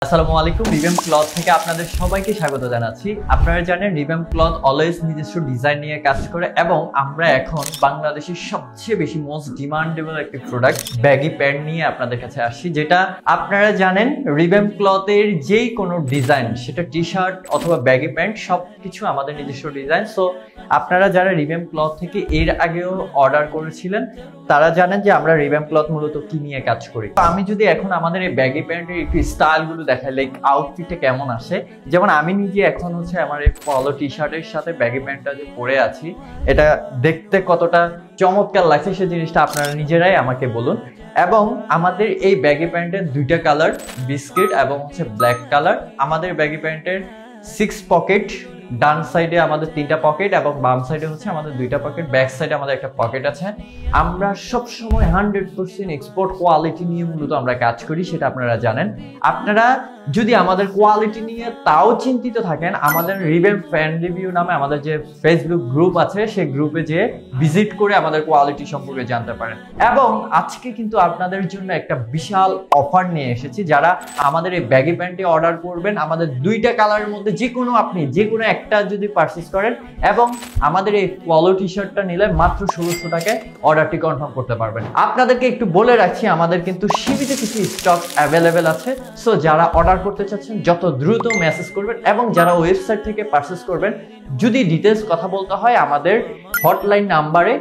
আসসালামু আলাইকুম। রিভেম ক্লথ থেকে আপনাদের সবাইকে স্বাগত জানাচ্ছি। আপনারা জানেন রিভেম ক্লথ অলওয়েজ নিজস্ব ডিজাইন নিয়ে কাজ করে এবং আমরা এখন বাংলাদেশের সবচেয়ে বেশি মোস্ট ডিমান্ডেবল একটি প্রোডাক্ট ব্যাগি প্যান্ট নিয়ে আপনাদের কাছে আসছি, যেটা আপনারা জানেন রিভেম ক্লথের যেই কোনো ডিজাইন, সেটা টি শার্ট অথবা ব্যাগি প্যান্ট সবকিছু আমাদের নিজস্ব ডিজাইন। সো আপনারা যারা রিভেম ক্লথ থেকে এর আগেও অর্ডার করেছিলেন তারা জানেন যে আমরা রিভেম ক্লথ মূলত কি নিয়ে কাজ করি। তো আমি যদি এখন আমাদের এই ব্যাগি প্যান্টের একটু স্টাইলগুলো দেখাই, লাইক আউটফিটে কেমন আসে, যেমন আমি নিজে এখন আমার এই পলো টি শার্টের সাথে ব্যাগি প্যান্টটা যে পরে আছি, এটা দেখতে কতটা চমৎকার লাগছে সেই জিনিসটা আপনারা নিজেরাই আমাকে বলুন। এবং আমাদের এই ব্যাগি প্যান্টের দুইটা কালার, বিস্কিট এবং ব্ল্যাক কালার। আমাদের ব্যাগি প্যান্টের 6 পকেট, ডান সাইডে আমাদের 3টা পকেট এবং বাম সাইডে আমাদের 2টা পকেট, ব্যাক সাইডে আমাদের একটা পকেট আছে। আমরা সবসময় 100% এক্সপোর্ট কোয়ালিটি নিয়ে মূলত আমরা কাজ করি, সেটা আপনারা জানেন। আপনারা যদি আমাদের কোয়ালিটি নিয়ে তাও চিন্তিত থাকেন, আমাদের রিভেম ফ্যান রিভিউ নামে আমাদের যে ফেসবুক গ্রুপ আছে, সেই গ্রুপে যে ভিজিট করে আমাদের কোয়ালিটি সম্পর্কে জানতে পারেন। এবং আজকে কিন্তু আপনাদের জন্য একটা বিশাল অফার নিয়ে এসেছি। যারা আমাদের এই ব্যাগি প্যান্টে অর্ডার করবেন, আমাদের 2টা কালারের মধ্যে আপনি যে কোনো একটা যদি পারচেজ করেন এবং আমাদের এই পলো টি শার্টটা নিলে মাত্র 1600 টাকায় অর্ডারটি কনফার্ম করতে পারবেন। আপনাদেরকে একটু বলে রাখছি, আমাদের কিন্তু সীমিত কিছু স্টক অ্যাভেলেবেল আছে। সো যারা অর্ডার করতে চাচ্ছেন যত দ্রুত মেসেজ করবেন, এবং যারা ওয়েবসাইট থেকে পারচেজ করবেন, যদি ডিটেলস কথা বলতে হয় আমাদের হটলাইন নাম্বারে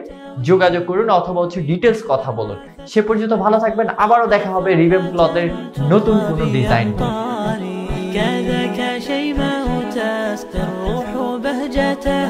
যোগাযোগ করুন অথবা ডিটেলস কথা বলুন। সে পর্যন্ত ভালো থাকবেন। আবারও দেখা হবে রিভেম ক্লথের নতুন কোনো ডিজাইন। كذاك شيماء تسقي الروح بهجتها